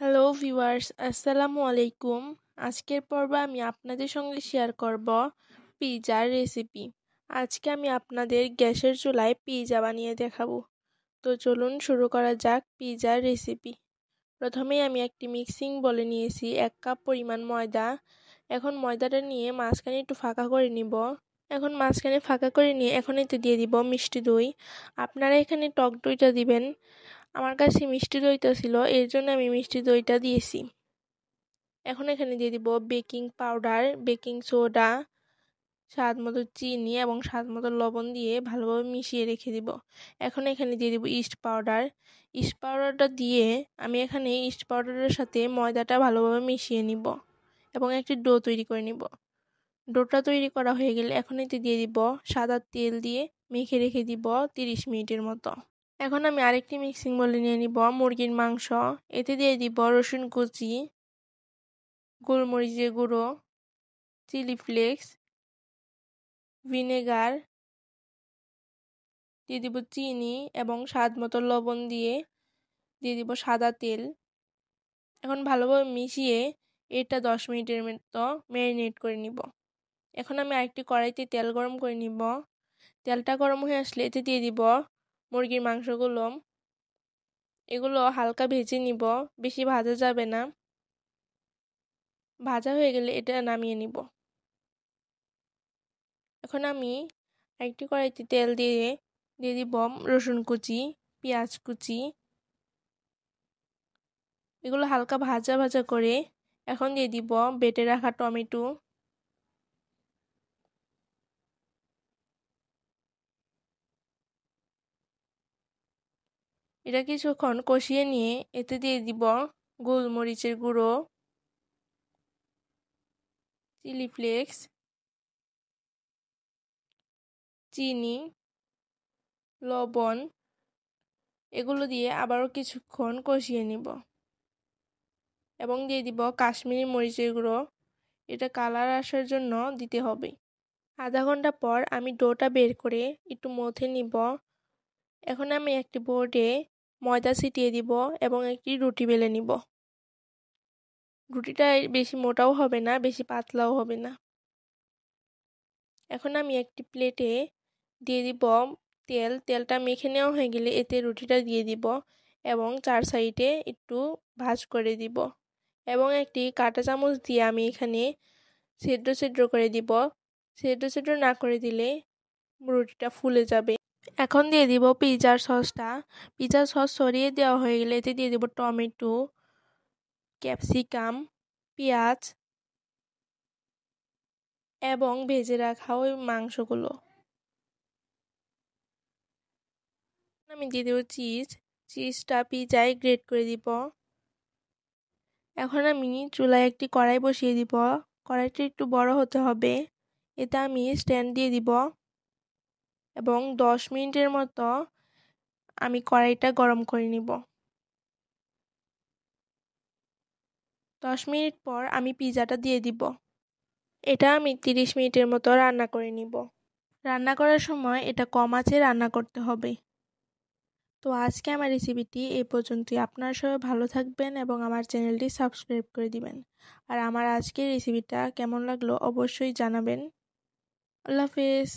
Hello viewers, আসসালামু আলাইকুম। আজকের পর্বে আমি আপনাদের সঙ্গে শেয়ার করব পিৎজার রেসিপি। আজকে আমি আপনাদের গ্যাসের চুলায় পিৎজা বানিয়ে দেখাবো। তো চলুন শুরু করা যাক পিৎজার রেসিপি। প্রথমেই আমি একটি মিক্সিং বলে নিয়েছি 1 কাপ পরিমাণ ময়দা। এখন ময়দাটা নিয়ে মাঝখানে একটু ফাঁকা করে নিব। এখন মাঝখানে ফাঁকা করে নিয়ে এখন এতে দিয়ে দিব মিষ্টি দই। আপনারা এখানে টক দইটা দিবেন। আমার কাছে মিষ্টি দইটা ছিল, এর জন্য আমি মিষ্টি দইটা দিয়েছি। এখন এখানে দিয়ে দিব বেকিং পাউডার, বেকিং সোডা, স্বাদ মতো চিনি এবং স্বাদ মতো লবণ দিয়ে ভালোভাবে মিশিয়ে রেখে দিব। এখন এখানে দিয়ে দিব ইস্ট পাউডার। ইস্ট পাউডারটা দিয়ে আমি এখানে ইস্ট পাউডারের সাথে ময়দাটা ভালোভাবে মিশিয়ে নিব এবং একটি ডো তৈরি করে নিব। ডোটা তৈরি করা হয়ে গেলে এখন এতে দিয়ে দিব সাদা তেল দিয়ে মেখে রেখে দিব 30 মিনিটের মতো। এখন আমি আরেকটি মিক্সিং বলে নিয়ে নিব মুরগির মাংস। এতে দিয়ে দিব রসুন কুচি, গোলমরিচের গুঁড়ো, চিলি ফ্লেক্স, ভিনেগার, দিয়ে দিব চিনি এবং স্বাদ মতো লবণ দিয়ে দিব সাদা তেল। এখন ভালোভাবে মিশিয়ে এটা 10 মিনিটের মতো ম্যারিনেট করে নিব। এখন আমি আরেকটি কড়াইতে তেল গরম করে নিব। তেলটা গরম হয়ে আসলে এতে দিয়ে দিব মুরগির মাংসগুলো। এগুলো হালকা ভেজে নিব, বেশি ভাজা যাবে না। ভাজা হয়ে গেলে এটা নামিয়ে নিব। এখন আমি একটি কড়াইতে তেল দিয়ে দিব রসুন কুচি, পেঁয়াজ কুচি। এগুলো হালকা ভাজা ভাজা করে এখন দিয়ে দিব বেটে রাখা টমেটো। এটা কিছুক্ষণ কষিয়ে নিয়ে এতে দিয়ে দিব গোলমরিচের গুঁড়ো, চিলি ফ্লেক্স, চিনি, লবণ। এগুলো দিয়ে আবারও কিছুক্ষণ কষিয়ে নিব এবং দিয়ে দিব কাশ্মীরি মরিচের গুঁড়ো। এটা কালার আসার জন্য দিতে হবে। আধা ঘন্টা পর আমি ডোটা বের করে একটু মথে নিব। এখন আমি একটি বোর্ডে ময়দা ছিটিয়ে দিব এবং একটি রুটি বেলে নিব। রুটিটা বেশি মোটাও হবে না, বেশি পাতলাও হবে না। এখন আমি একটি প্লেটে দিয়ে দিব তেল। তেলটা মেখে নেওয়া হয়ে গেলে এতে রুটিটা দিয়ে দিব এবং 4 সাইডে একটু ভাঁজ করে দিব এবং একটি কাঁটা চামচ দিয়ে আমি এখানে ছিদ্র ছিদ্র করে দিব। ছিদ্র ছিদ্র না করে দিলে রুটিটা ফুলে যাবে। এখন দিয়ে দিব পিৎজার সসটা। পিৎজার সস ছড়িয়ে দেওয়া হয়ে গেলে এতে দিয়ে দিব টমেটো, ক্যাপসিকাম, পেঁয়াজ এবং ভেজে রাখা ওই মাংসগুলো। আমি দিয়ে দেবো চিজটা পিৎজায় গ্রেট করে দিব। এখন আমি চুলায় একটি কড়াই বসিয়ে দিব। কড়াইটি একটু বড় হতে হবে। এতে আমি স্ট্যান্ড দিয়ে দিব এবং 10 মিনিটের মতো আমি কড়াইটা গরম করে নিব। 10 মিনিট পর আমি পিৎজাটা দিয়ে দিব। এটা আমি 30 মিনিটের মতো রান্না করে নিব। রান্না করার সময় এটা কম আঁচে রান্না করতে হবে। তো আজকে আমার রেসিপিটি এই পর্যন্তই। আপনারা সবাই ভালো থাকবেন এবং আমার চ্যানেলটি সাবস্ক্রাইব করে দিবেন। আর আমার আজকের রেসিপিটা কেমন লাগলো অবশ্যই জানাবেন। আল্লাহ হাফেজ।